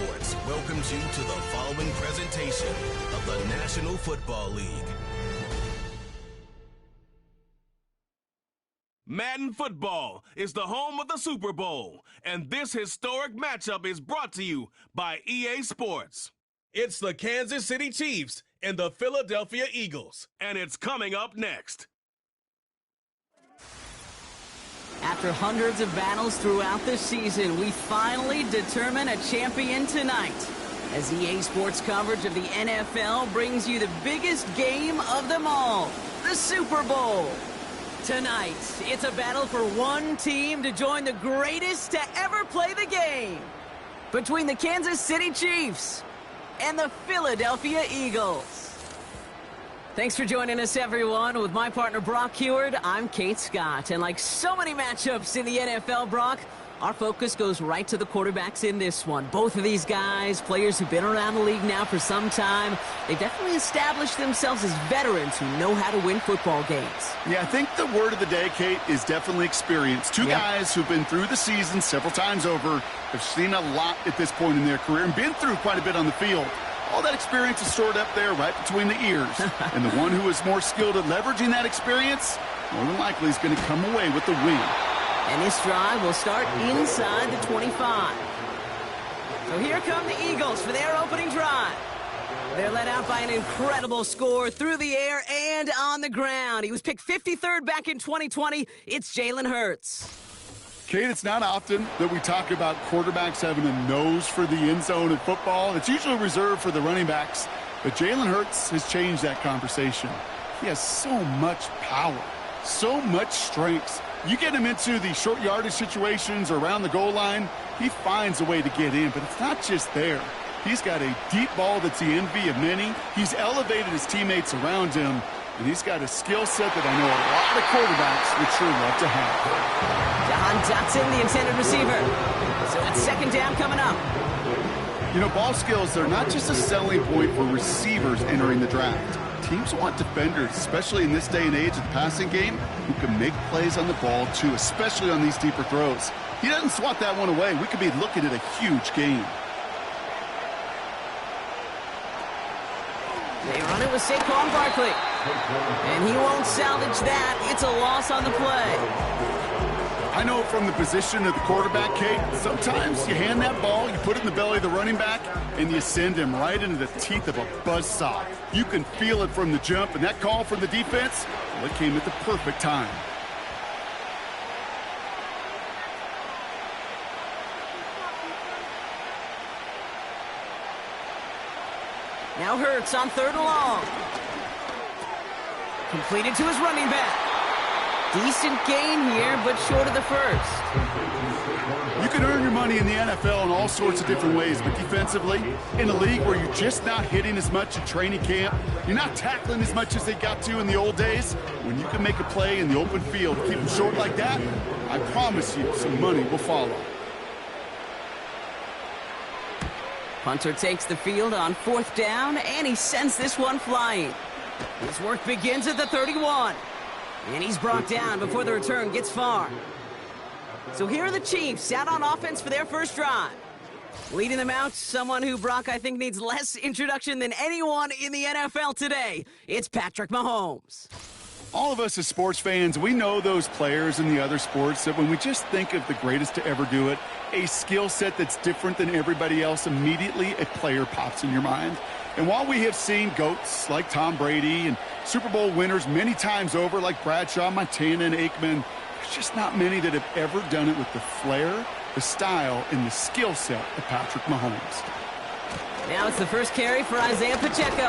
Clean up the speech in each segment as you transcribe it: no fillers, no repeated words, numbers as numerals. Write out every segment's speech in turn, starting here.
Sports welcomes you to the following presentation of the National Football League. Madden Football is the home of the Super Bowl, and this historic matchup is brought to you by EA Sports. It's the Kansas City Chiefs and the Philadelphia Eagles, and it's coming up next. After hundreds of battles throughout the season, we finally determine a champion tonight, as EA Sports coverage of the NFL brings you the biggest game of them all, the Super Bowl. Tonight, it's a battle for one team to join the greatest to ever play the game, between the Kansas City Chiefs and the Philadelphia Eagles. Thanks for joining us, everyone. With my partner, Brock Heward, I'm Kate Scott. And like so many matchups in the NFL, Brock, our focus goes right to the quarterbacks in this one. Both of these guys, players who've been around the league now for some time, they've definitely established themselves as veterans who know how to win football games. Yeah, I think the word of the day, Kate, is definitely experience. Two guys who've been through the season several times over, have seen a lot at this point in their career, and been through quite a bit on the field. All that experience is stored up there right between the ears. And the one who is more skilled at leveraging that experience, more than likely is going to come away with the win. And this drive will start inside the 25. So here come the Eagles for their opening drive. They're led out by an incredible score through the air and on the ground. He was picked 53rd back in 2020. It's Jalen Hurts. Kate, it's not often that we talk about quarterbacks having a nose for the end zone in football. It's usually reserved for the running backs. But Jalen Hurts has changed that conversation. He has so much power, so much strength. You get him into the short yardage situations or around the goal line, he finds a way to get in. But it's not just there. He's got a deep ball that's the envy of many. He's elevated his teammates around him. And he's got a skill set that I know a lot of quarterbacks would sure love to have. John Dotson, the intended receiver. So that's second down coming up. You know, ball skills, they're not just a selling point for receivers entering the draft. Teams want defenders, especially in this day and age of the passing game, who can make plays on the ball, too, especially on these deeper throws. He doesn't swat that one away. We could be looking at a huge game. They run it with Saquon Barkley. And he won't salvage that. It's a loss on the play. I know from the position of the quarterback, Kate, sometimes you hand that ball, you put it in the belly of the running back, and you send him right into the teeth of a buzzsaw. You can feel it from the jump, and that call from the defense, well, it came at the perfect time. Now Hurts on third and long. Completed to his running back. Decent gain here, but short of the first. You can earn your money in the NFL in all sorts of different ways, but defensively, in a league where you're just not hitting as much in training camp, you're not tackling as much as they got to in the old days, when you can make a play in the open field, keep them short like that, I promise you some money will follow. Punter takes the field on fourth down, and he sends this one flying. His work begins at the 31. And he's brought down before the return gets far. So here are the Chiefs out on offense for their first drive. Leading them out, someone who, Brock, I think needs less introduction than anyone in the NFL today. It's Patrick Mahomes. All of us as sports fans, we know those players in the other sports that when we just think of the greatest to ever do it, a skill set that's different than everybody else, immediately a player pops in your mind. And while we have seen GOATs like Tom Brady and Super Bowl winners many times over like Bradshaw, Montana, and Aikman, there's just not many that have ever done it with the flair, the style, and the skill set of Patrick Mahomes. Now it's the first carry for Isaiah Pacheco.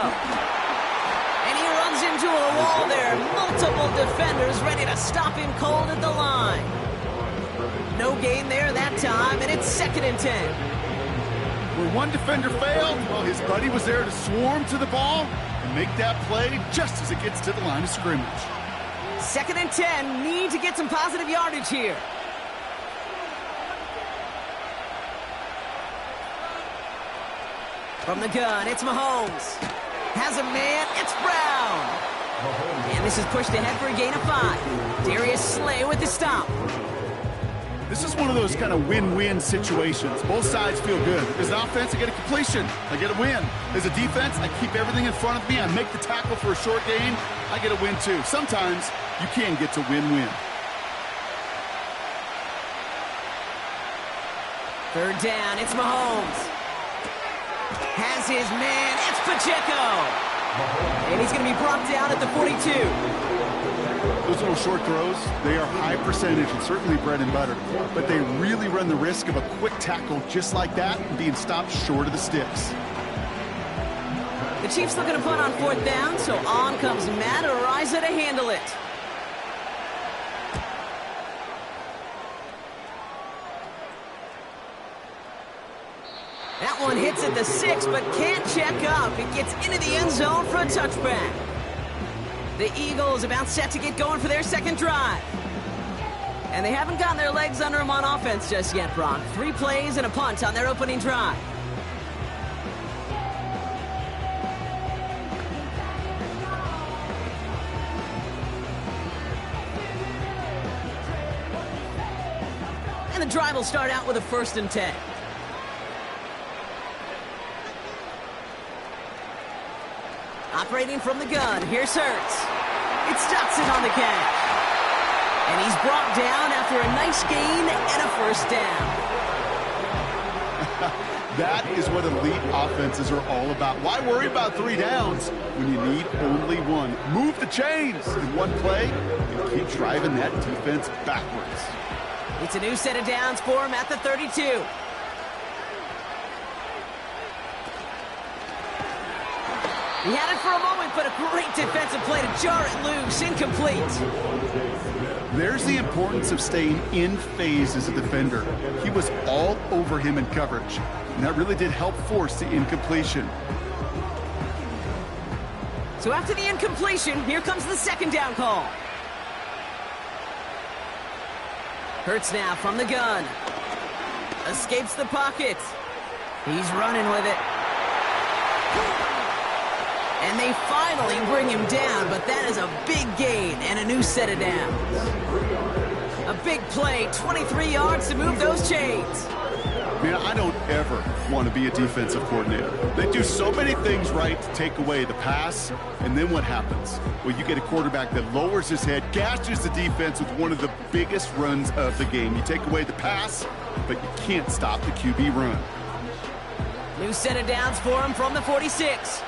And he runs into a wall there. Multiple defenders ready to stop him cold at the line. No gain there that time, and it's 2nd and 10. Where one defender failed, well, his buddy was there to swarm to the ball and make that play just as it gets to the line of scrimmage. 2nd and 10, need to get some positive yardage here. From the gun, it's Mahomes. Has a man, it's Brown. And this is pushed ahead for a gain of 5. Darius Slay with the stop. This is one of those kind of win-win situations. Both sides feel good. As an offense, I get a completion. I get a win. As a defense, I keep everything in front of me. I make the tackle for a short gain. I get a win, too. Sometimes you can get to win-win. Third down, it's Mahomes. Has his man, it's Pacheco. And he's going to be brought down at the 42. Those little short throws, they are high percentage and certainly bread and butter. But they really run the risk of a quick tackle just like that and being stopped short of the sticks. The Chiefs looking to punt on fourth down, so on comes Matt Araiza to handle it. That one hits at the 6, but can't check up. It gets into the end zone for a touchback. The Eagles about set to get going for their second drive. And they haven't gotten their legs under them on offense just yet, Brock. 3 plays and a punt on their opening drive. And the drive will start out with a 1st and 10. Operating from the gun, here's Hurts. It's Dotson on the catch. And he's brought down after a nice gain and a 1st down. That is what elite offenses are all about. Why worry about 3 downs when you need only 1? Move the chains in 1 play and keep driving that defense backwards. It's a new set of downs for him at the 32. He had it for a moment, but a great defensive play to jar it loose. Incomplete. There's the importance of staying in phase as a defender. He was all over him in coverage, and that really did help force the incompletion. So after the incompletion, here comes the 2nd down call. Hurts now from the gun. Escapes the pocket. He's running with it. And they finally bring him down, but that is a big gain and a new set of downs. A big play, 23 yards to move those chains. Man, I don't ever want to be a defensive coordinator. They do so many things right to take away the pass, and then what happens? Well, you get a quarterback that lowers his head, gashes the defense with one of the biggest runs of the game. You take away the pass, but you can't stop the QB run. New set of downs for him from the 46.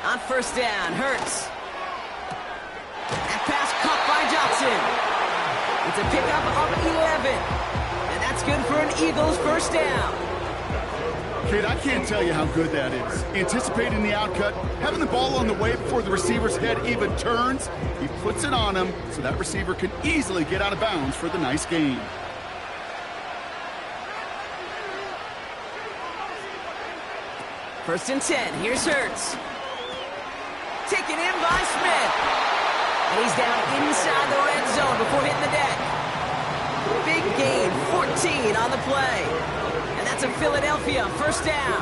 On 1st down, Hurts. That pass caught by Johnson. It's a pickup of 11. And that's good for an Eagles 1st down. Kid, I can't tell you how good that is. Anticipating the outcut, having the ball on the way before the receiver's head even turns. He puts it on him so that receiver can easily get out of bounds for the nice gain. First and 10, here's Hurts. Taken in by Smith. And he's down inside the red zone before hitting the deck. Big gain, 14 on the play. And that's a Philadelphia 1st down.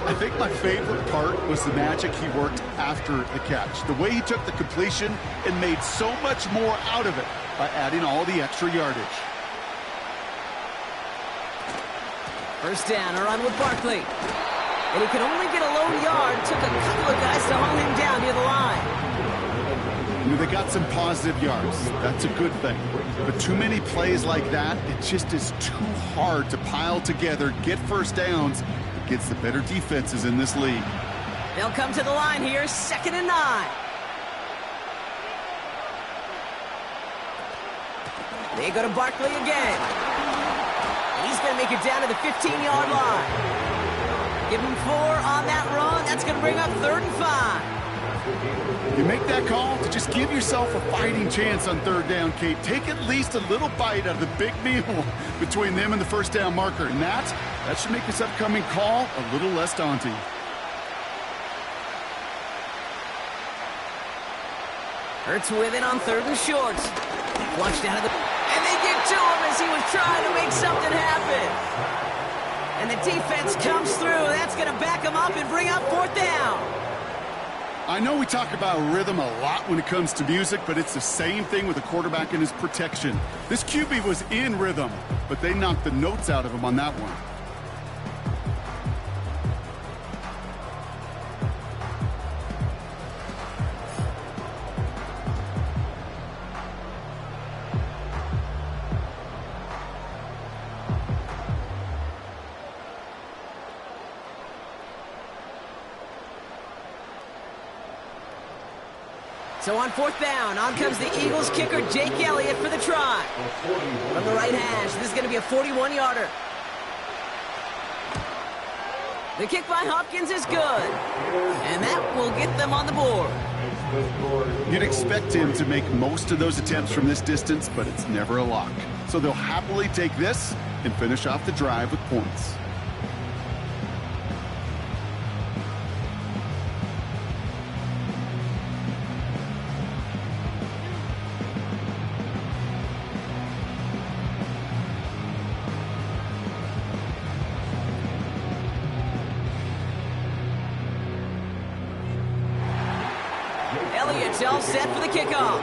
I think my favorite part was the magic he worked after the catch. The way he took the completion and made so much more out of it by adding all the extra yardage. 1st down, a run with Barkley. And he could only get a low yard. Took a couple of guys to hold him down near the line. You know, they got some positive yards. That's a good thing. But too many plays like that, it just is too hard to pile together, get 1st downs against the better defenses in this league. They'll come to the line here, 2nd and 9. They go to Barkley again. And he's going to make it down to the 15-yard line. Give him 4 on that run. That's going to bring up 3rd and 5. You make that call to just give yourself a fighting chance on 3rd down, Kate. Take at least a little bite out of the big meal between them and the 1st down marker. And that should make this upcoming call a little less daunting. Hurts with it on 3rd and short. Flushed out of the... And they get to him as he was trying to make something happen. And the defense comes through. That's going to back him up and bring up 4th down. I know we talk about rhythm a lot when it comes to music, but it's the same thing with a quarterback and his protection. This QB was in rhythm, but they knocked the notes out of him on that one. So on 4th down, on comes the Eagles kicker, Jake Elliott, for the try. From the right hash, this is going to be a 41-yarder. The kick by Hopkins is good. And that will get them on the board. You'd expect him to make most of those attempts from this distance, but it's never a lock. So they'll happily take this and finish off the drive with points. Elliott's all set for the kickoff.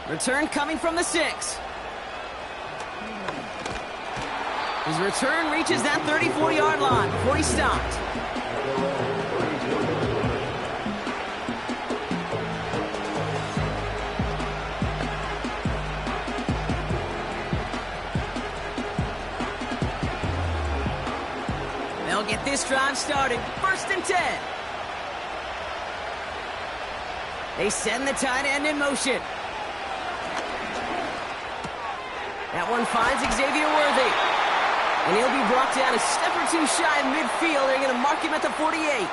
Return coming from the 6. His return reaches that 34-yard line before he stopped. They'll get this drive started. 1st and 10. They send the tight end in motion. That one finds Xavier Worthy. And he'll be brought down a step or two shy of midfield. They're going to mark him at the 48.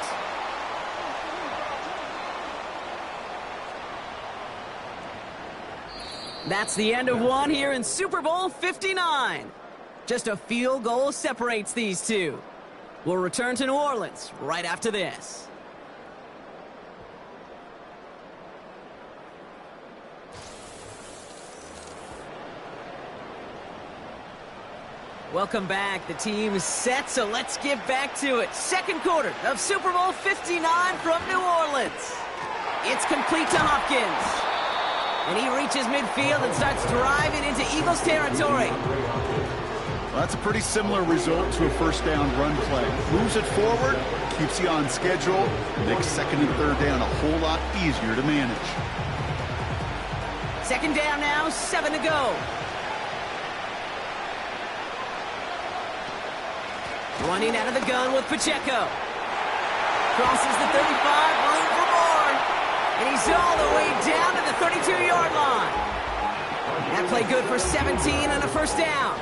That's the end of one here in Super Bowl 59. Just a field goal separates these two. We'll return to New Orleans right after this. Welcome back. The team is set, so let's get back to it. Second quarter of Super Bowl 59 from New Orleans. It's complete to Hopkins. And he reaches midfield and starts driving into Eagles territory. Well, that's a pretty similar result to a first down run play. Moves it forward, keeps you on schedule, makes 2nd and 3rd down a whole lot easier to manage. 2nd down now, 7 to go. Running out of the gun with Pacheco. Crosses the 35, room for more. And he's all the way down to the 32-yard line. That play good for 17 and a first down.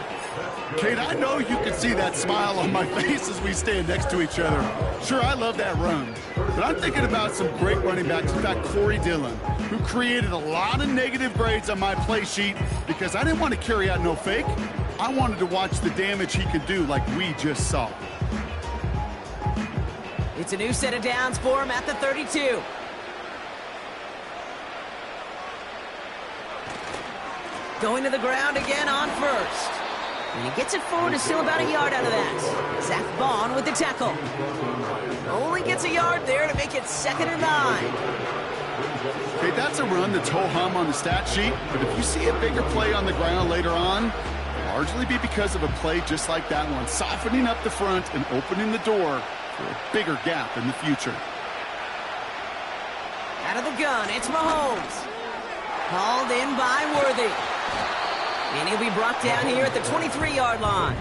Kate, I know you can see that smile on my face as we stand next to each other. Sure, I love that run. But I'm thinking about some great running backs. In fact, Corey Dillon, who created a lot of negative grades on my play sheet because I didn't want to carry out no fake. I wanted to watch the damage he could do like we just saw. It's a new set of downs for him at the 32. Going to the ground again on 1st. And he gets it forward to still about a yard out of that. Zach Bond with the tackle. Only gets a yard there to make it 2nd and 9. Okay, that's a run that's ho-hum on the stat sheet, but if you see a bigger play on the ground later on, it'll largely be because of a play just like that one, softening up the front and opening the door for a bigger gap in the future. Out of the gun, it's Mahomes. Hauled in by Worthy. And he'll be brought down here at the 23-yard line.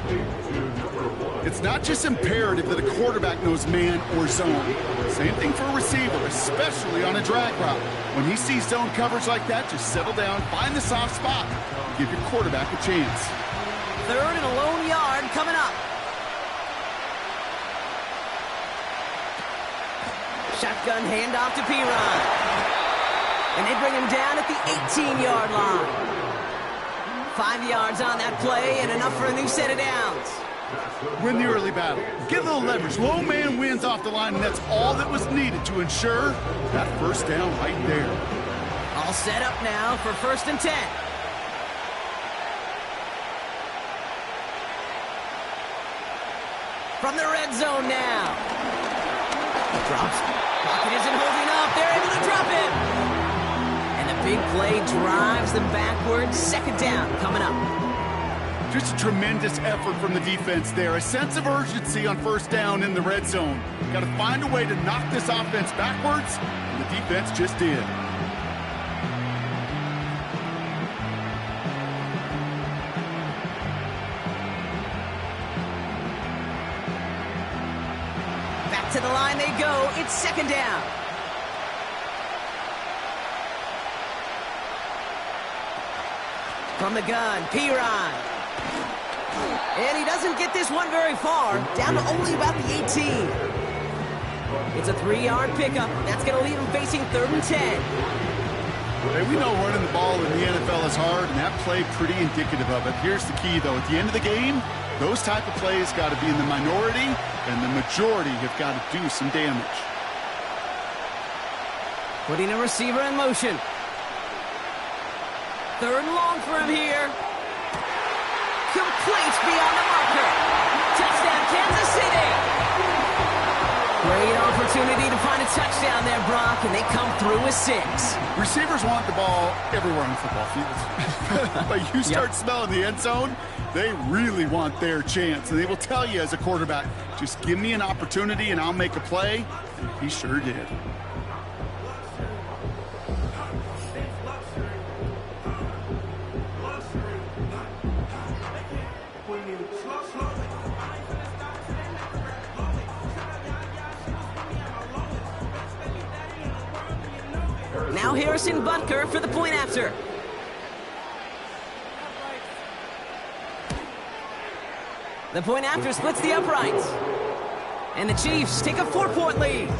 It's not just imperative that a quarterback knows man or zone. Same thing for a receiver, especially on a drag route. When he sees zone coverage like that, just settle down, find the soft spot, give your quarterback a chance. 3rd and a lone yard coming up. Shotgun handoff to Piron. And they bring him down at the 18-yard line. 5 yards on that play and enough for a new set of downs. Win the early battle. Get a little leverage. Low man wins off the line, and that's all that was needed to ensure that first down right there. All set up now for 1st and 10. From the red zone now. Drops. Pocket isn't holding up. They're able to drop it. And the big play drives them backwards. Second down coming up. Just a tremendous effort from the defense there. A sense of urgency on first down in the red zone. Got to find a way to knock this offense backwards, and the defense just did. Back to the line they go. It's second down. From the gun, P-Rod. And he doesn't get this one very far. Down to only about the 18. It's a 3-yard pickup. That's going to leave him facing 3rd and 10. Hey, we know running the ball in the NFL is hard, and that play pretty indicative of it. Here's the key, though. At the end of the game, those type of plays got to be in the minority, and the majority have got to do some damage. Putting a receiver in motion. 3rd and long for him here. Complete beyond the marker. Touchdown, Kansas City. Great opportunity to find a touchdown there, Brock, and they come through with 6. Receivers want the ball everywhere on the football field. But you start smelling the end zone, they really want their chance. And they will tell you as a quarterback, just give me an opportunity and I'll make a play. And he sure did. Now Harrison Butker for the point after. The point after splits the uprights. And the Chiefs take a 4-point lead.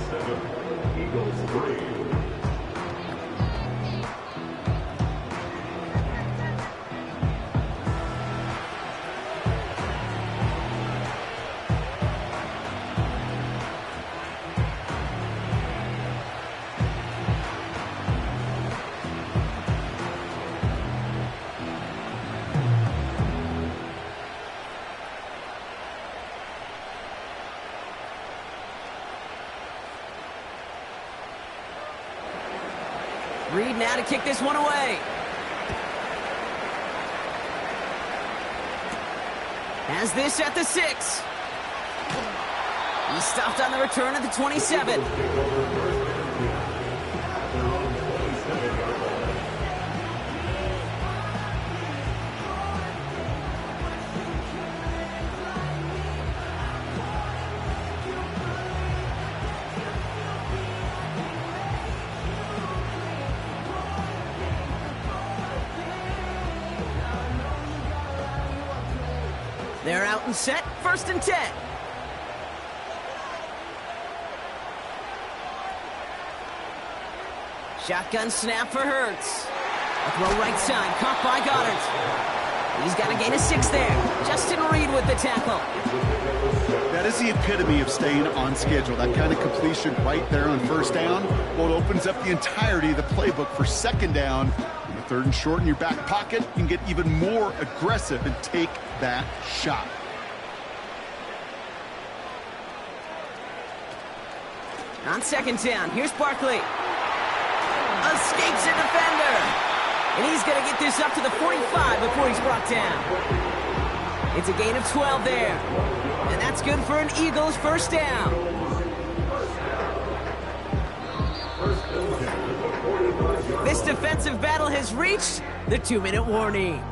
Reed now to kick this one away. Has this at the 6. He stopped on the return at the 27. They're out and set, 1st and 10. Shotgun snap for Hurts. A throw right side, caught by Goddard. He's got a gain of 6 there. Justin Reed with the tackle. That is the epitome of staying on schedule. That kind of completion right there on first down. Well, it opens up the entirety of the playbook for second down. 3rd and short in your back pocket, you can get even more aggressive and take that shot. On second down, here's Barkley. Escapes a defender. And he's going to get this up to the 45 before he's brought down. It's a gain of 12 there. And that's good for an Eagles first down. This defensive battle has reached the 2-minute warning.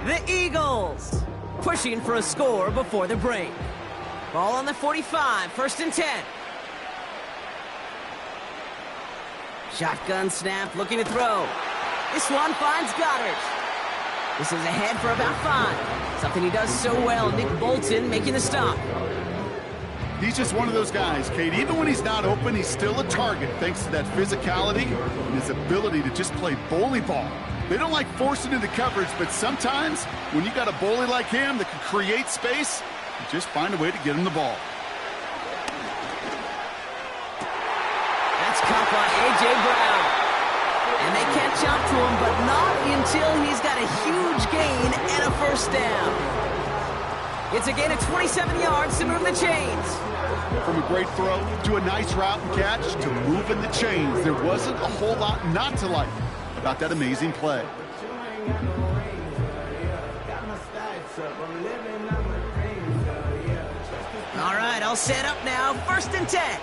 The Eagles pushing for a score before the break. Ball on the 45, 1st and 10. Shotgun snap, looking to throw. This one finds Goddard. This is ahead for about 5. Something he does so well, Nick Bolton making the stop. He's just one of those guys, Kate. Even when he's not open, he's still a target thanks to that physicality and his ability to just play bully ball. They don't like forcing into coverage, but sometimes when you got a bully like him that can create space, you just find a way to get him the ball. That's caught by A.J. Brown. And they catch up to him, but not until he's got a huge gain and a first down. It's a gain of 27 yards to move the chains. From a great throw to a nice route and catch to moving the chains, there wasn't a whole lot not to like about that amazing play. All right, all set up now. 1st and 10.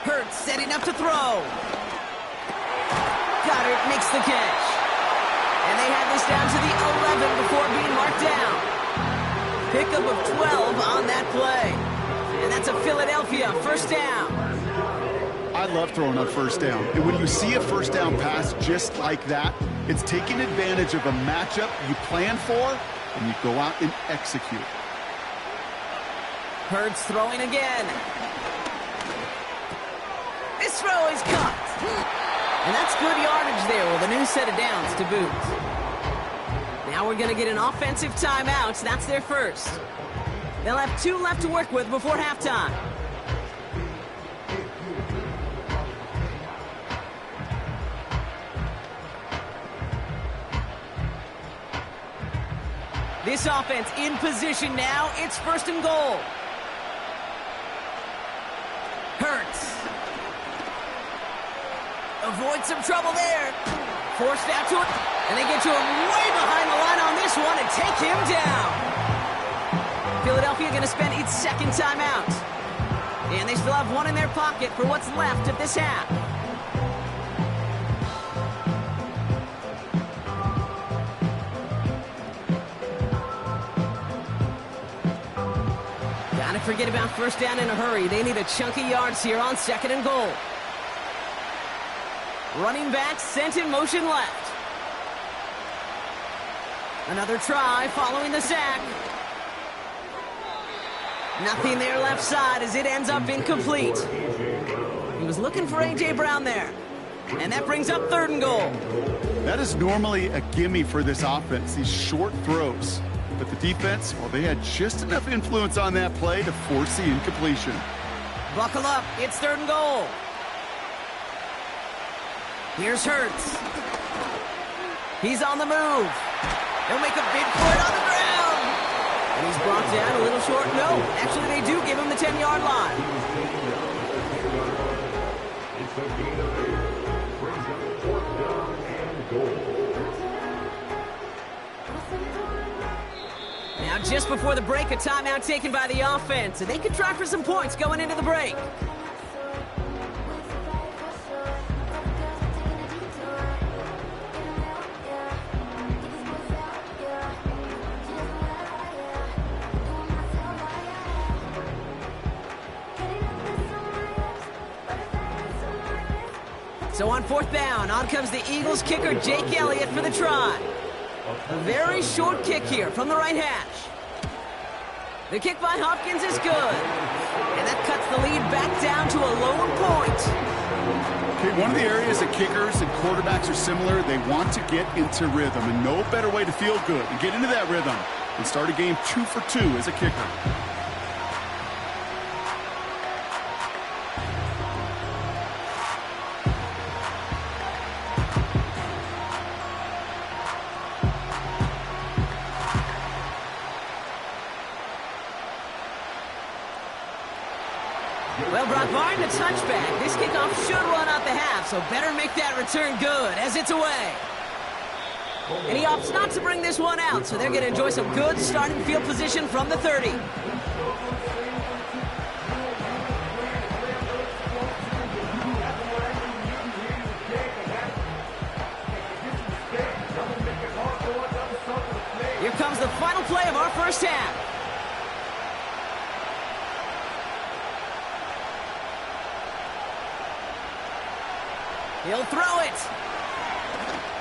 Hurts setting up to throw. Goddard makes the catch. And they have this down to the 11 before being marked down. Pickup of 12 on that play. And that's a Philadelphia 1st down. I love throwing on 1st down. And when you see a 1st down pass just like that, it's taking advantage of a matchup you plan for, and you go out and execute. Hurts throwing again. This throw is caught. And that's good yardage there with a new set of downs to boot. Now we're going to get an offensive timeout. That's their first. They'll have 2 left to work with before halftime. This offense in position now. It's 1st and goal. Hurts. Avoid some trouble there. Forced out to it. And they get to him way behind the line on this one and take him down. Philadelphia going to spend its 2nd timeout. And they still have 1 in their pocket for what's left of this half. Gotta forget about 1st down in a hurry. They need a chunky yards here on 2nd and goal. Running back sent in motion left. Another try following the sack. Nothing there left side as it ends up incomplete. He was looking for A.J. Brown there. And that brings up 3rd and goal. That is normally a gimme for this offense, these short throws. But the defense, well, they had just enough influence on that play to force the incompletion. Buckle up. It's 3rd and goal. Here's Hurts. He's on the move. They'll make a big play on the ground. And he's brought down a little short. No, actually they do give him the 10-yard line. Now just before the break, a timeout taken by the offense. And they could try for some points going into the break. So on 4th down, on comes the Eagles kicker, Jake Elliott, for the try. A very short kick here from the right hash. The kick by Hopkins is good. And that cuts the lead back down to a lower point. Okay, one of the areas that kickers and quarterbacks are similar, they want to get into rhythm. And no better way to feel good and get into that rhythm and start a game 2 for 2 as a kicker. Well, Brock, barring the touchback, this kickoff should run out the half, so better make that return good as it's away. And he opts not to bring this one out, so they're going to enjoy some good starting field position from the 30. Here comes the final play of our first half. He'll throw it.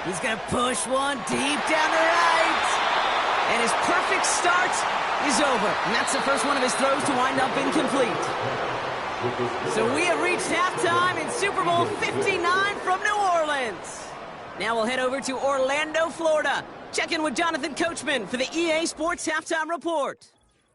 He's going to push one deep down the right. And his perfect start is over. And that's the first one of his throws to wind up incomplete. So we have reached halftime in Super Bowl 59 from New Orleans. Now we'll head over to Orlando, Florida. Check in with Jonathan Coachman for the EA Sports Halftime Report.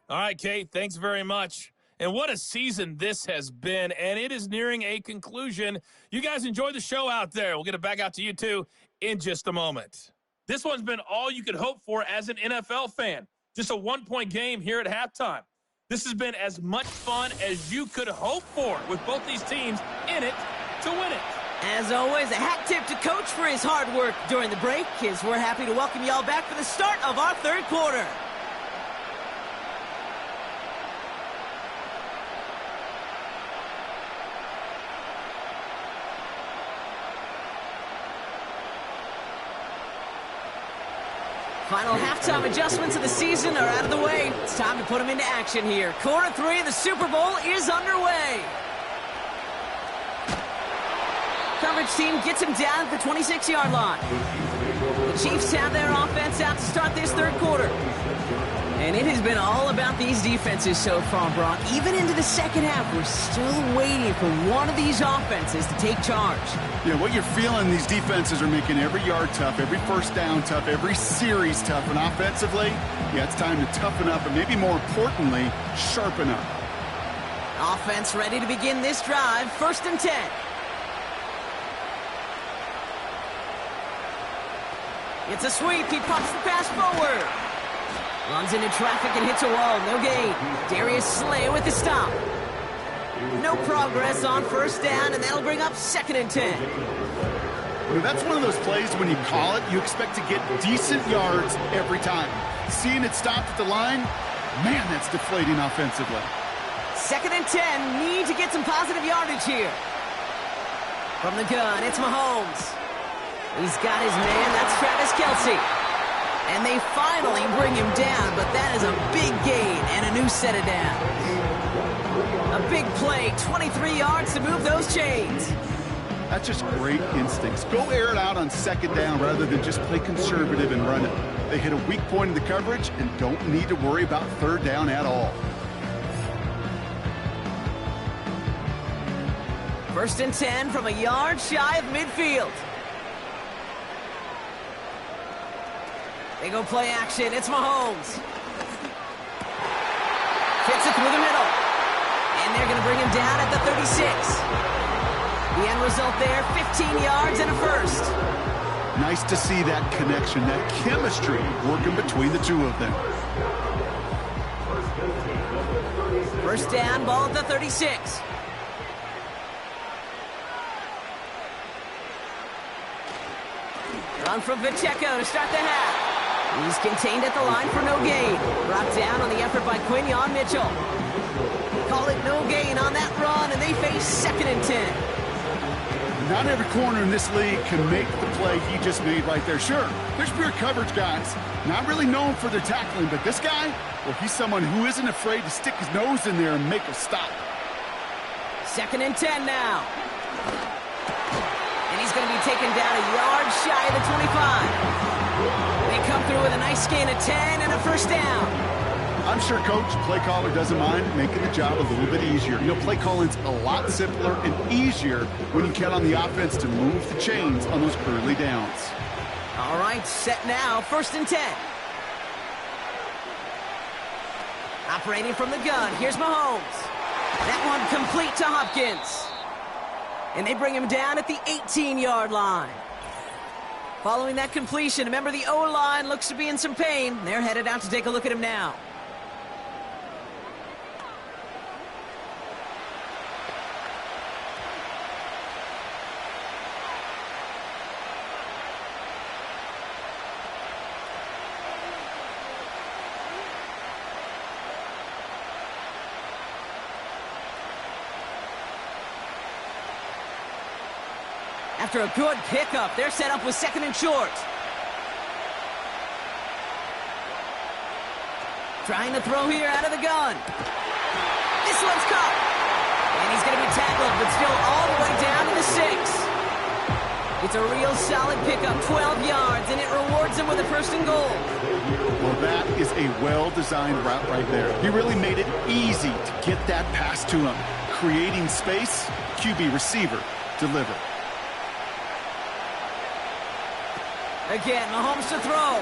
All right, Kate, thanks very much. And what a season this has been, and it is nearing a conclusion. You guys enjoy the show out there. We'll get it back out to you, too, in just a moment. This one's been all you could hope for as an NFL fan. Just a one-point game here at halftime. This has been as much fun as you could hope for with both these teams in it to win it. As always, a hat tip to Coach for his hard work during the break, as we're happy to welcome y'all back for the start of our third quarter. Final halftime adjustments of the season are out of the way. It's time to put them into action here. Quarter 3 of the Super Bowl is underway. Coverage team gets him down at the 26-yard line. The Chiefs have their offense out to start this third quarter. And it has been all about these defenses so far, Brock. Even into the second half, we're still waiting for one of these offenses to take charge. Yeah, what you're feeling, these defenses are making every yard tough, every first down tough, every series tough. And offensively, yeah, it's time to toughen up and maybe more importantly, sharpen up. Offense ready to begin this drive. 1st and 10. It's a sweep. He pops the pass forward. Runs into traffic and hits a wall. No gain. Darius Slay with the stop. No progress on 1st down, and that'll bring up 2nd and 10. Well, that's one of those plays when you call it, you expect to get decent yards every time. Seeing it stopped at the line, man, that's deflating offensively. 2nd and 10. Need to get some positive yardage here. From the gun, it's Mahomes. He's got his man. That's Travis Kelce. And they finally bring him down, but that is a big gain and a new set of downs. A big play, 23 yards to move those chains. That's just great instincts. Go air it out on 2nd down rather than just play conservative and run it. They hit a weak point in the coverage and don't need to worry about 3rd down at all. 1st and 10 from a yard shy of midfield. They go play action. It's Mahomes. Fits it through the middle. And they're going to bring him down at the 36. The end result there, 15 yards and a 1st. Nice to see that connection, that chemistry working between the two of them. 1st down, ball at the 36. Run from Pacheco to start the half. He's contained at the line for no gain. Brought down on the effort by Quinyon Mitchell. Call it no gain on that run, and they face 2nd and 10. Not every corner in this league can make the play he just made right there. Sure, there's pure coverage guys, not really known for their tackling, but this guy, well, he's someone who isn't afraid to stick his nose in there and make a stop. 2nd and 10 now. And he's going to be taken down a yard shy of the 25. They come through with a nice gain of 10 and a 1st down. I'm sure Coach, play caller, doesn't mind making the job a little bit easier. You know, play calling's a lot simpler and easier when you count on the offense to move the chains on those early downs. All right, set now, 1st and 10. Operating from the gun, here's Mahomes. That one complete to Hopkins. And they bring him down at the 18-yard line. Following that completion, remember the O-line looks to be in some pain. They're headed out to take a look at him now. After a good pickup, they're set up with 2nd and short. Trying to throw here out of the gun. This one's caught. And he's going to be tackled, but still all the way down to the 6. It's a real solid pickup, 12 yards, and it rewards him with a 1st and goal. Well, that is a well-designed route right there. He really made it easy to get that pass to him. Creating space, QB receiver, deliver. Again, Mahomes to throw.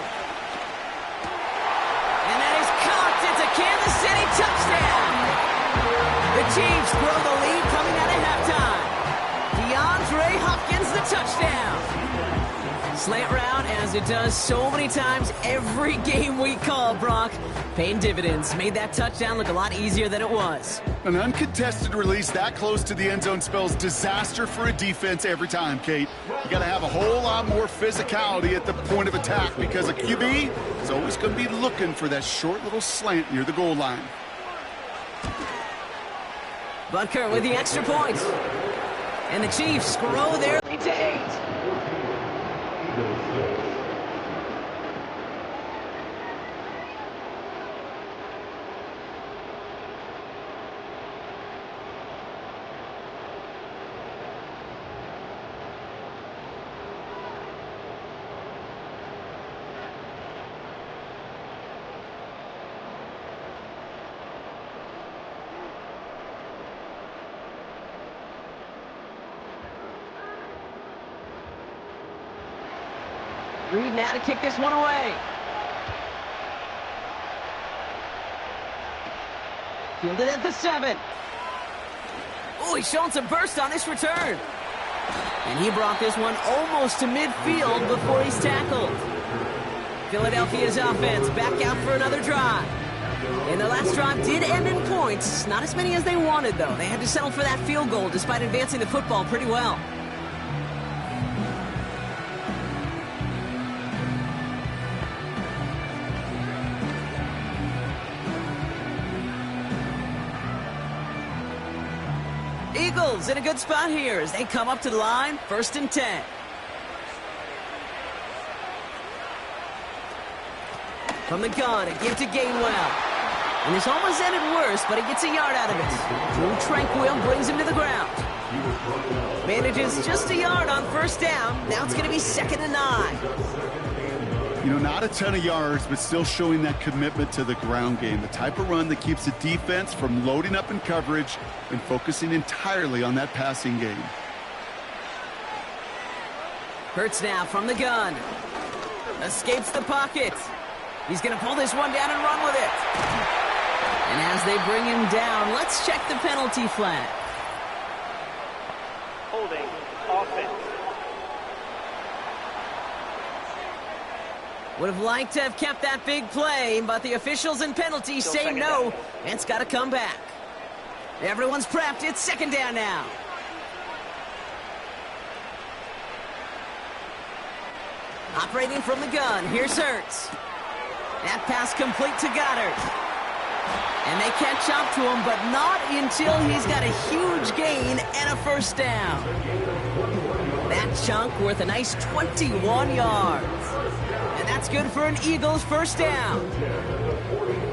And that is caught. It's a Kansas City touchdown. The Chiefs grow the lead coming out of halftime. DeAndre Hopkins, the touchdown. Slant route, as it does so many times every game we call, Brock. Paying dividends. Made that touchdown look a lot easier than it was. An uncontested release that close to the end zone spells disaster for a defense every time, Kate. You got to have a whole lot more physicality at the point of attack because a QB is always going to be looking for that short little slant near the goal line. Butker with the extra point. And the Chiefs grow their lead to 8. Reed now to kick this one away. Fielded at the 7. Oh, he's showing some burst on this return. And he brought this one almost to midfield before he's tackled. Philadelphia's offense back out for another drive. And their last drive did end in points. Not as many as they wanted, though. They had to settle for that field goal despite advancing the football pretty well. Eagles in a good spot here as they come up to the line, 1st and 10. From the gun, a give to Gainwell. And this almost ended worse, but he gets a yard out of it. Drew Tranquil brings him to the ground. Manages just a yard on 1st down. Now it's going to be 2nd and 9. You know, not a ton of yards, but still showing that commitment to the ground game. The type of run that keeps the defense from loading up in coverage and focusing entirely on that passing game. Hurts now from the gun. Escapes the pocket. He's going to pull this one down and run with it. And as they bring him down, let's check the penalty flag. Holding offense. Would have liked to have kept that big play, but the officials and penalties say no, and it's got to come back. Everyone's prepped. It's 2nd down now. Operating from the gun. Here's Hurts. That pass complete to Goddard. And they catch up to him, but not until he's got a huge gain and a 1st down. That chunk worth a nice 21 yards. And that's good for an Eagles 1st down.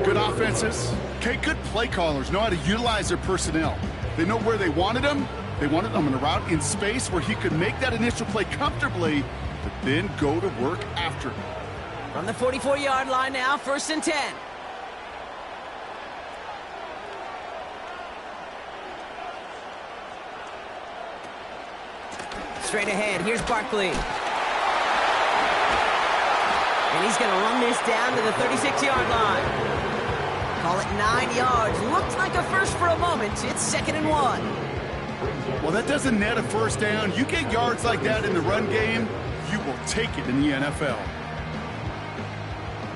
Good offenses. Okay, good play callers know how to utilize their personnel. They know where they wanted him. They wanted him in a route in space where he could make that initial play comfortably, but then go to work after. From the 44-yard line now, 1st and 10. Straight ahead, here's Barkley. And he's going to run this down to the 36-yard line. Call it 9 yards. Looked like a first for a moment. It's 2nd and 1. Well, that doesn't net a 1st down. You get yards like that in the run game, you will take it in the NFL.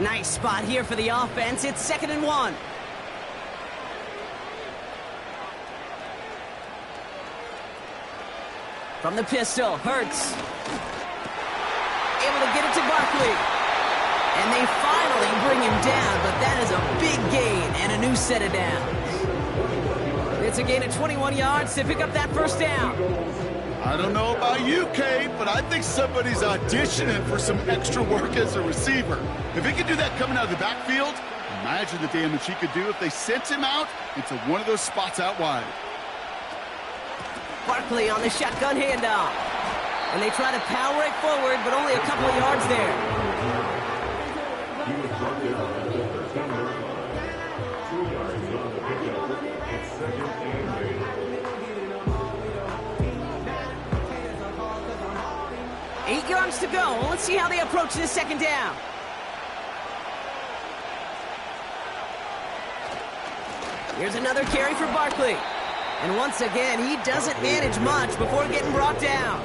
Nice spot here for the offense. It's 2nd and 1. From the pistol, Hurts. Able to get it to Barkley. And they finally bring him down, but that is a big gain and a new set of downs. It's a gain of 21 yards to pick up that 1st down. I don't know about you, Kate, but I think somebody's auditioning for some extra work as a receiver. If he could do that coming out of the backfield, imagine the damage he could do if they sent him out into one of those spots out wide. Barkley on the shotgun handoff. And they try to power it forward, but only a couple of yards there. 8 yards to go. Let's see how they approach this 2nd down. Here's another carry for Barkley. And once again, he doesn't manage much before getting brought down.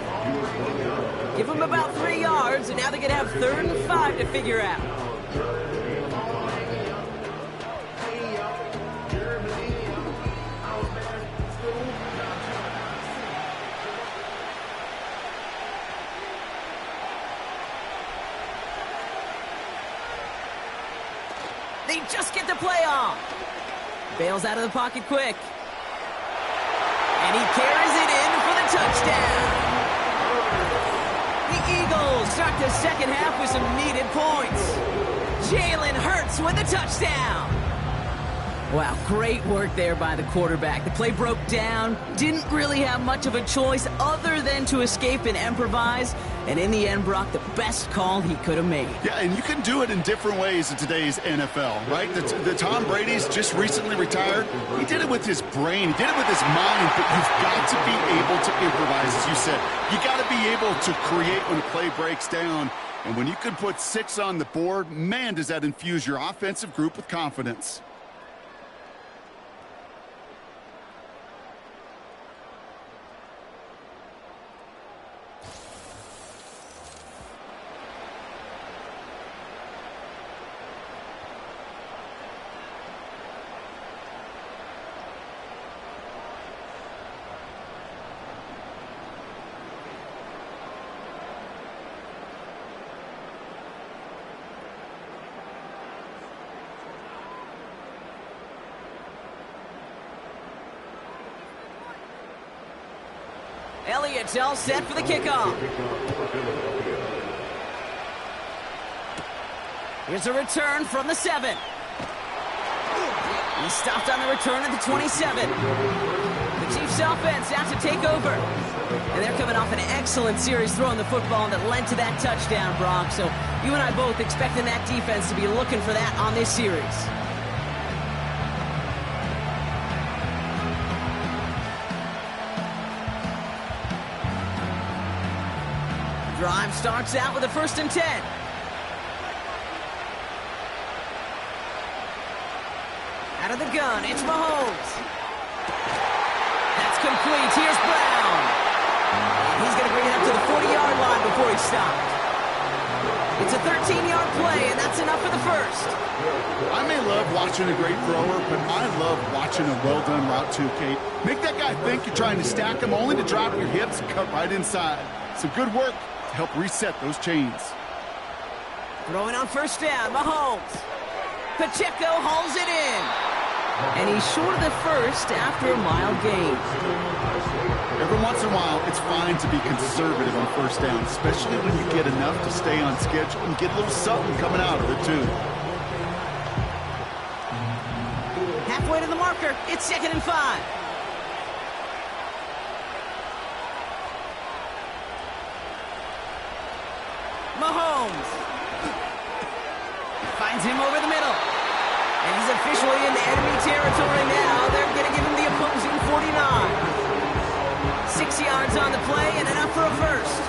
Give him about 3 yards, and now they're going to have 3rd and 5 to figure out. They just get the play off. Bails out of the pocket quick. And he carries it in for the touchdown. The Eagles start the second half with some needed points. Jalen Hurts with a touchdown. Wow, great work there by the quarterback. The play broke down, didn't really have much of a choice other than to escape and improvise, and in the end, Brock, the best call he could have made. Yeah, and you can do it in different ways in today's NFL, right? The Tom Brady's just recently retired. He did it with his brain. He did it with his mind, but you've got to be able to improvise, as you said. You got to be able to create when a play breaks down. And when you can put 6 on the board, man, does that infuse your offensive group with confidence. Elliott's all set for the kickoff. Here's a return from the 7. He stopped on the return at the 27. The Chiefs offense out to take over. And they're coming off an excellent series throwing the football that led to that touchdown, Brock. So you and I both expecting that defense to be looking for that on this series. Drive starts out with a 1st and 10. Out of the gun, it's Mahomes. That's complete. Here's Brown. He's going to bring it up to the 40-yard line before he stopped. It's a 13-yard play, and that's enough for the 1st. I may love watching a great thrower, but I love watching a well-done route too, Kate. Make that guy think you're trying to stack him, only to drop your hips and cut right inside. Some good work to help reset those chains. Throwing on 1st down, Mahomes. Pacheco hauls it in. And he's short of the 1st after a mild gain. Every once in a while, it's fine to be conservative on 1st down, especially when you get enough to stay on schedule and get a little something coming out of it, too. Halfway to the marker, it's 2nd and 5. Mahomes finds him over the middle. And he's officially in enemy territory now. They're going to give him the opposing 49. 6 yards on the play and enough for a 1st.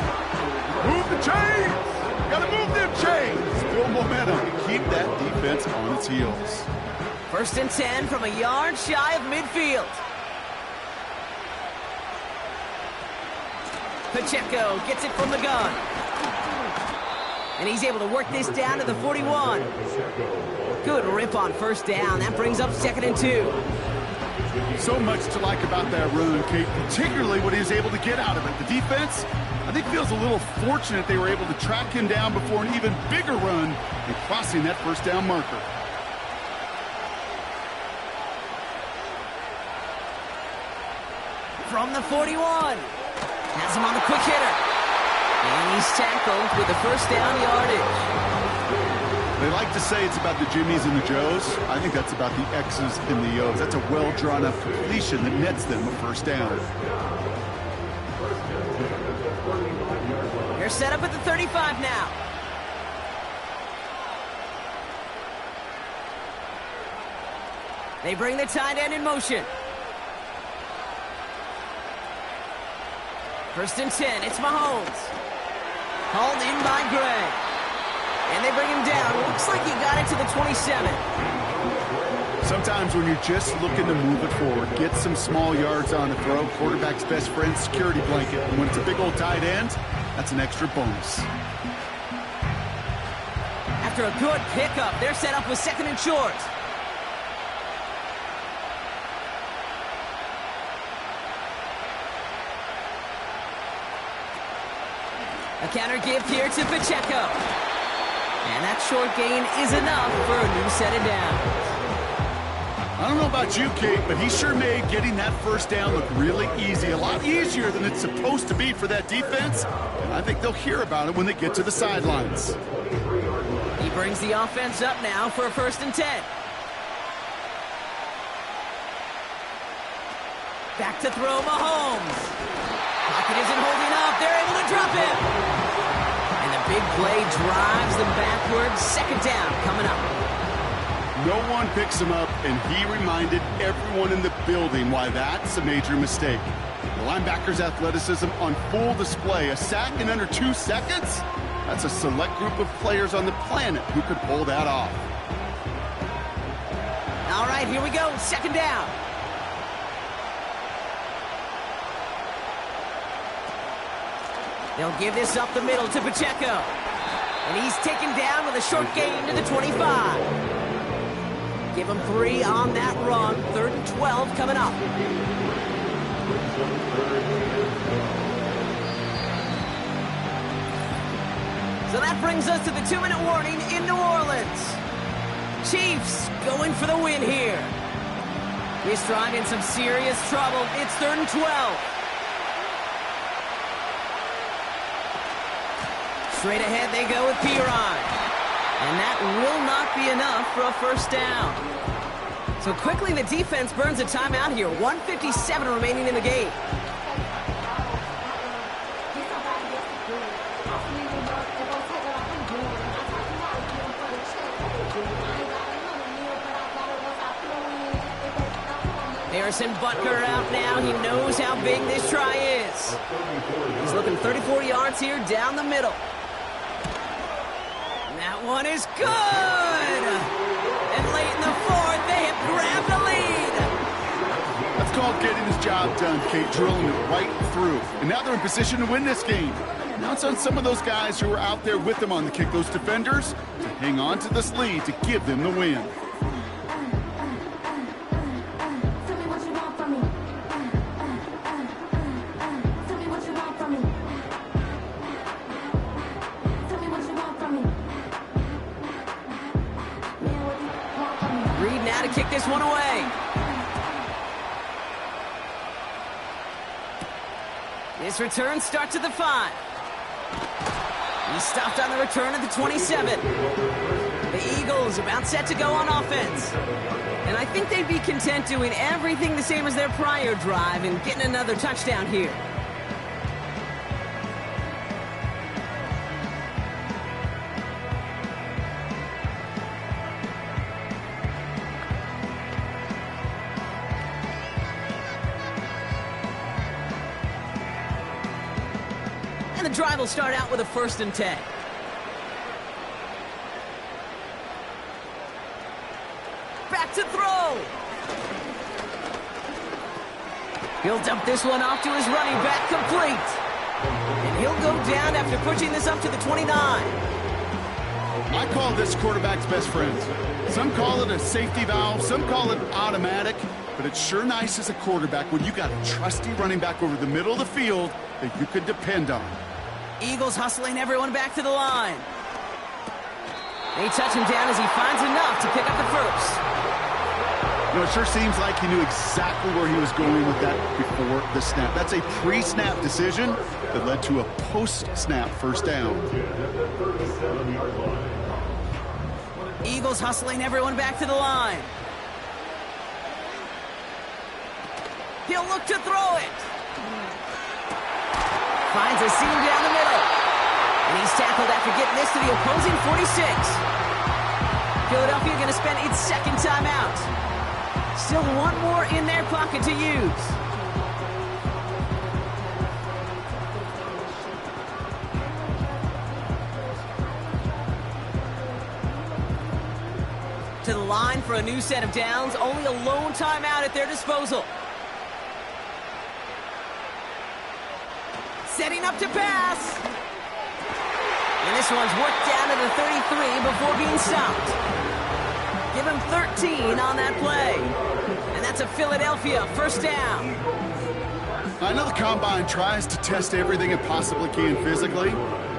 Move the chains! Gotta move them chains! Build momentum and keep that defense on its heels. 1st and 10 from a yard shy of midfield. Pacheco gets it from the gun. And he's able to work this down to the 41. Good rip on 1st down. That brings up 2nd and 2. So much to like about that run, Kate, particularly what he was able to get out of it. The defense, I think, feels a little fortunate they were able to track him down before an even bigger run and crossing that 1st down marker. From the 41. Has him on the quick hitter. And he's tackled with a 1st down yardage. They like to say it's about the Jimmies and the Joes. I think that's about the X's and the O's. That's a well-drawn-up completion that nets them a 1st down. They're set up at the 35 now. They bring the tight end in motion. 1st and 10, it's Mahomes. Hauled in by Gray. And they bring him down. Looks like he got it to the 27. Sometimes when you're just looking to move it forward, get some small yards on the throw, quarterback's best friend, security blanket. And when it's a big old tight end, that's an extra bonus. After a good pickup, they're set up with 2nd and short. A counter gift here to Pacheco. And that short gain is enough for a new set of downs. I don't know about you, Kate, but he sure made getting that first down look really easy. A lot easier than it's supposed to be for that defense. And I think they'll hear about it when they get to the sidelines. He brings the offense up now for a 1st and 10. Back to throw Mahomes. Pocket isn't holding up. They're able to drop him. And the big play drives them backwards. 2nd down coming up. No one picks him up, and he reminded everyone in the building why that's a major mistake. The linebacker's athleticism on full display. A sack in under 2 seconds? That's a select group of players on the planet who could pull that off. All right, here we go. 2nd down. They'll give this up the middle to Pacheco. And he's taken down with a short gain to the 25. Give him 3 on that run. 3rd and 12 coming up. So that brings us to the 2-minute warning in New Orleans. Chiefs going for the win here. This drive in some serious trouble. It's 3rd and 12. Straight ahead they go with Piron. And that will not be enough for a 1st down. So quickly the defense burns a timeout here. 1:57 remaining in the game. Harrison Butker out now. He knows how big this try is. He's looking 34 yards here down the middle. That one is good! And late in the 4th, they have grabbed the lead! That's called getting his job done, Kate, drilling it right through. And now they're in position to win this game. Now it's on some of those guys who are out there with them on the kick, those defenders, to hang on to this lead to give them the win. Kick this one away. This return starts at the 5. He stopped on the return at the 27. The Eagles about set to go on offense. And I think they'd be content doing everything the same as their prior drive and getting another touchdown here. And the drive will start out with a 1st and 10. Back to throw. He'll dump this one off to his running back, complete. And he'll go down after pushing this up to the 29. I call this quarterback's best friend. Some call it a safety valve, some call it automatic, but it's sure nice as a quarterback when you got a trusty running back over the middle of the field that you could depend on. Eagles hustling everyone back to the line. They touch him down as he finds enough to pick up the 1st. You know, it sure seems like he knew exactly where he was going with that before the snap. That's a pre-snap decision that led to a post-snap 1st down. Eagles hustling everyone back to the line. He'll look to throw it. Finds a seam down the middle. And he's tackled after getting this to the opposing 46. Philadelphia going to spend its 2nd timeout. Still one more in their pocket to use. to the line for a new set of downs. Only a lone timeout at their disposal. Setting up to pass. And this one's worked down to the 33 before being stopped. Give him 13 on that play. And that's a Philadelphia first down. I know the Combine tries to test everything it possibly can physically,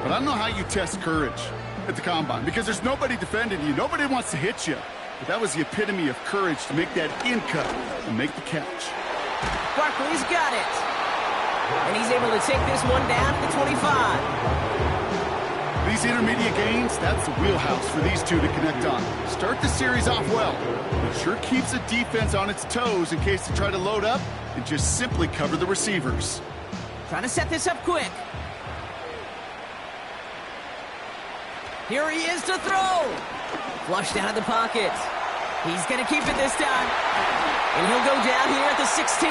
but I don't know how you test courage at the Combine because there's nobody defending you. Nobody wants to hit you. But that was the epitome of courage to make that in cut and make the catch. Barkley's got it. And he's able to take this one down to the 25. These intermediate gains, that's the wheelhouse for these two to connect on. Start the series off well. It sure keeps the defense on its toes in case they try to load up and just simply cover the receivers. Trying to set this up quick. Here he is to throw. Flushed out of the pocket. He's going to keep it this time. And he'll go down here at the 16.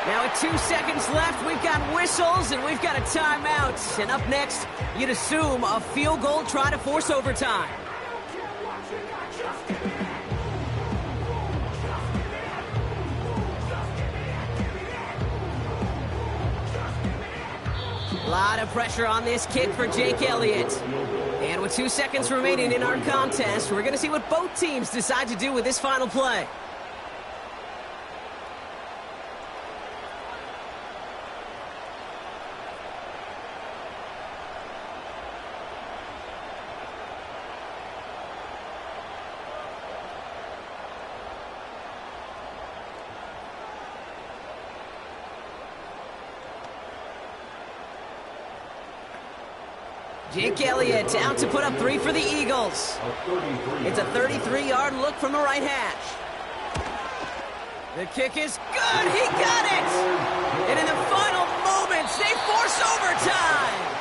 Now with 2 seconds left, we've got whistles and we've got a timeout. And up next, you'd assume a field goal try to force overtime. A lot of pressure on this kick for Jake Elliott. And with 2 seconds remaining in our contest, we're going to see what both teams decide to do with this final play. Jake Elliott out to put up 3 for the Eagles. It's a 33-yard look from the right hash. The kick is good. He got it. And in the final moments, they force overtime.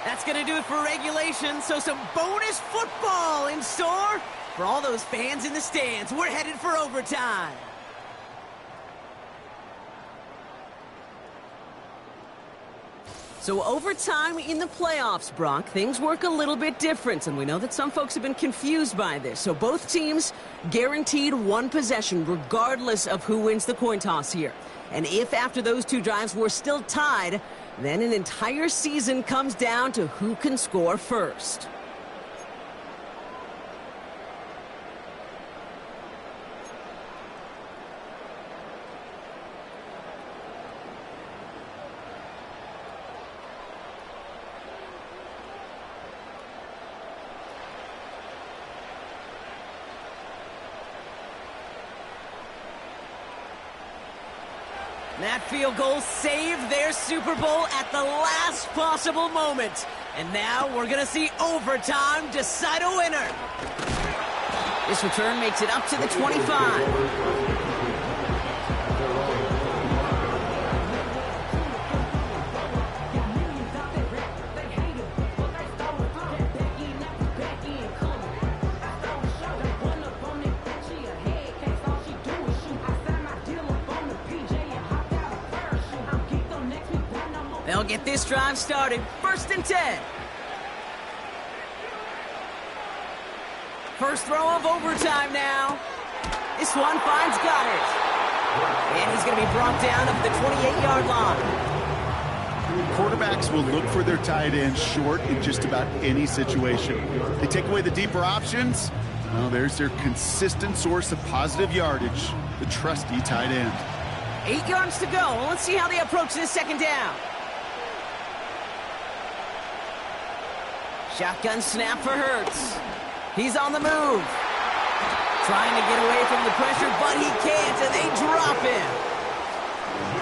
That's going to do it for regulation. So some bonus football in store for all those fans in the stands. We're headed for overtime. So overtime in the playoffs, Brock, things work a little bit different, and we know that some folks have been confused by this. So both teams guaranteed 1 possession regardless of who wins the coin toss here. And if after those 2 drives we're still tied, then an entire season comes down to who can score first. That field goal saved their Super Bowl at the last possible moment. And now we're going to see overtime decide a winner. This return makes it up to the 25. They'll get this drive started. 1st and 10. First throw of overtime now. This one finds Goddard. And he's going to be brought down up the 28-yard line. Quarterbacks will look for their tight end short in just about any situation. They take away the deeper options. Well, there's their consistent source of positive yardage, the trusty tight end. 8 yards to go. Let's see how they approach this second down. Shotgun snap for Hurts. He's on the move. Trying to get away from the pressure, but he can't, and they drop him.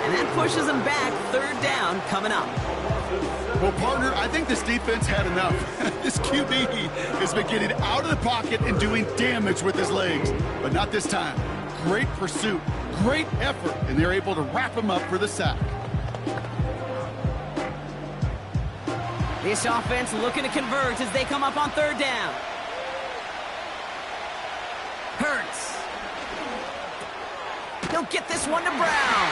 And that pushes him back. 3rd down coming up. Well, partner, I think this defense had enough. This QB has been getting out of the pocket and doing damage with his legs, but not this time. Great pursuit, great effort, and they're able to wrap him up for the sack. This offense looking to convert as they come up on 3rd down. Hurts. He'll get this one to Brown.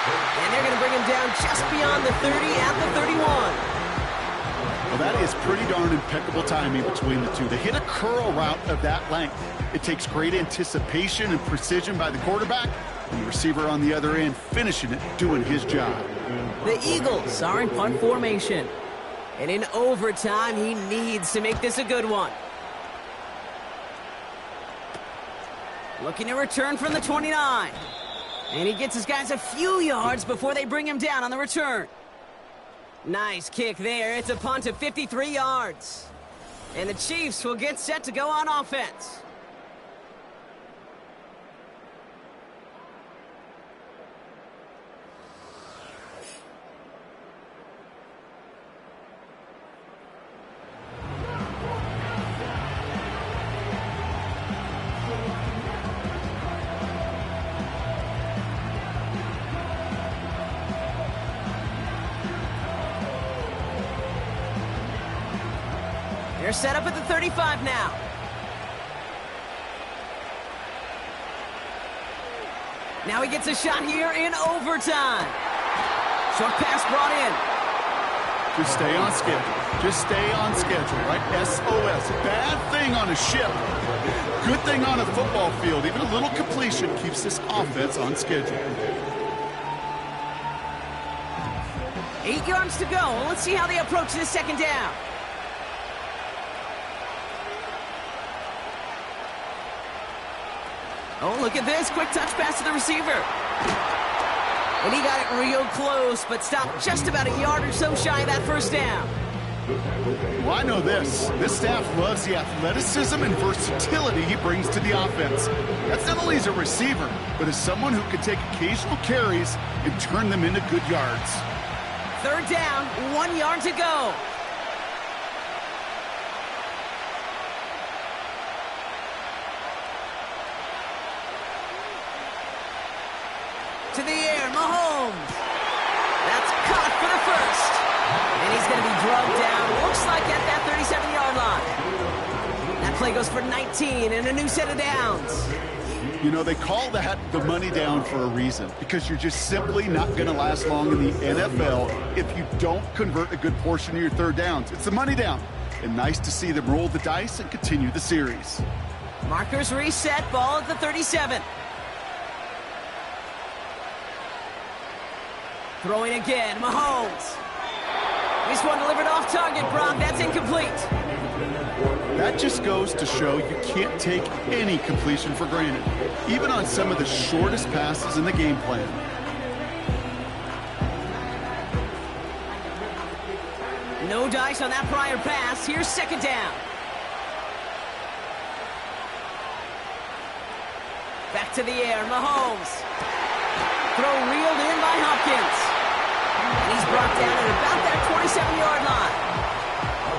And they're going to bring him down just beyond the 30 at the 31. Well, that is pretty darn impeccable timing between the two. To hit a curl route of that length, it takes great anticipation and precision by the quarterback, and the receiver on the other end finishing it, doing his job. The Eagles are in punt formation. And in overtime, he needs to make this a good one. Looking to return from the 29. And he gets his guys a few yards before they bring him down on the return. Nice kick there. It's a punt of 53 yards. And the Chiefs will get set to go on offense. They're set up at the 35 now. Now he gets a shot here in overtime. Short pass brought in. Just stay on schedule. Just stay on schedule, right? SOS. Bad thing on a ship. Good thing on a football field. Even a little completion keeps this offense on schedule. 8 yards to go. Let's see how they approach this second down. Oh, look at this. Quick touch pass to the receiver. And he got it real close, but stopped just about a yard or so shy of that first down. Well, I know this. This staff loves the athleticism and versatility he brings to the offense. That's not only as a receiver, but as someone who can take occasional carries and turn them into good yards. Third down, 1 yard to go. To the air, Mahomes. That's caught for the first. And he's going to be drugged down, looks like at that 37-yard line. That play goes for 19 and a new set of downs. You know, they call that the money down for a reason, because you're just simply not going to last long in the NFL if you don't convert a good portion of your third downs. It's the money down. And nice to see them roll the dice and continue the series. Markers reset, ball at the 37. Throwing again, Mahomes. This one delivered off target, Brock. That's incomplete. That just goes to show you can't take any completion for granted, even on some of the shortest passes in the game plan. No dice on that prior pass. Here's second down. Back to the air, Mahomes. Throw reeled in by Hopkins. And he's brought down at about that 27-yard line.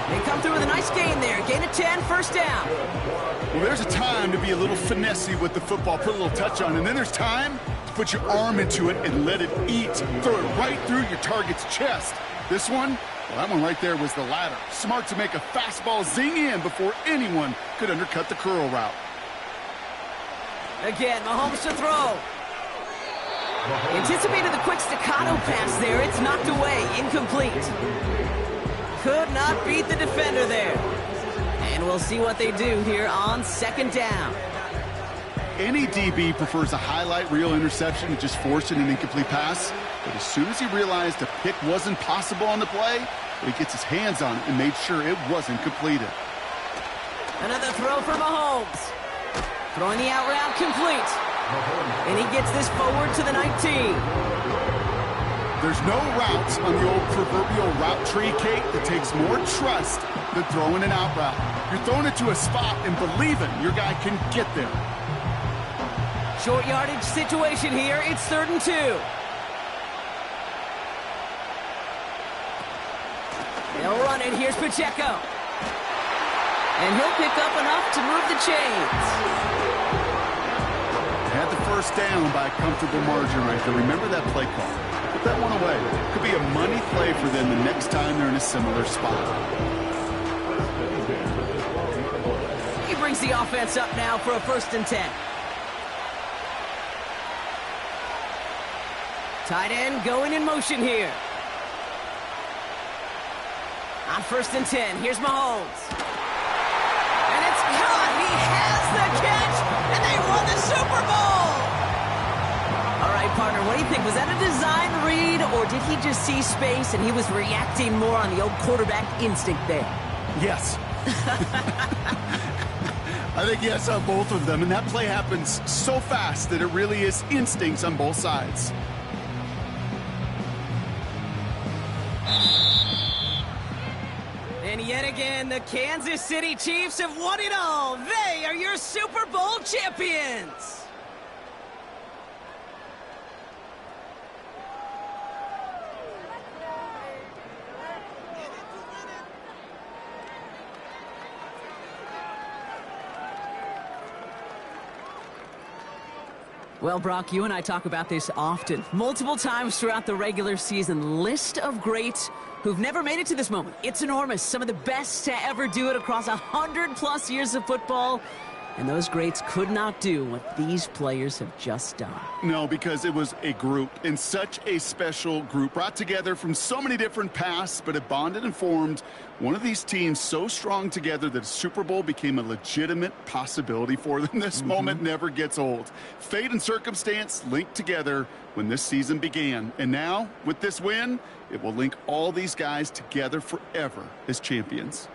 They come through with a nice gain there. Gain of 10, first down. Well, there's a time to be a little finessey with the football, put a little touch on, and then there's time to put your arm into it and let it eat. Throw it right through your target's chest. This one, well, that one right there was the latter. Smart to make a fastball zing in before anyone could undercut the curl route. Again, Mahomes to throw. Anticipated the quick staccato pass there. It's knocked away. Incomplete. Could not beat the defender there. And we'll see what they do here on second down. Any DB prefers a highlight reel interception to just forcing an incomplete pass. But as soon as he realized a pick wasn't possible on the play, he gets his hands on it and made sure it wasn't completed. Another throw for Mahomes. Throwing the out route complete. And he gets this forward to the 19. There's no route on the old proverbial route tree, Kate, that takes more trust than throwing an out route. You're throwing it to a spot and believing your guy can get there. Short yardage situation here. It's 3rd and 2. They'll run it. Here's Pacheco. And he'll pick up enough to move the chains. Had the first down by a comfortable margin right there. Remember that play call. Put that one away. Could be a money play for them the next time they're in a similar spot. He brings the offense up now for a 1st and 10. Tight end going in motion here. On 1st and 10, here's Mahomes. And it's caught. He has the catch, and they won the Super Bowl. All right, partner, what do you think? Was that a design read, or did he just see space and he was reacting more on the old quarterback instinct there? Yes. I think yes on both of them, and that play happens so fast that it really is instincts on both sides. And yet again, the Kansas City Chiefs have won it all. They are your Super Bowl champions. Well, Brock, you and I talk about this often, multiple times throughout the regular season. List of greats who've never made it to this moment. It's enormous. Some of the best to ever do it across 100+ years of football. And those greats could not do what these players have just done. No, because it was a group, and such a special group, brought together from so many different paths, but it bonded and formed one of these teams so strong together that a Super Bowl became a legitimate possibility for them. This moment never gets old. Fate and circumstance linked together when this season began. And now, with this win, it will link all these guys together forever as champions.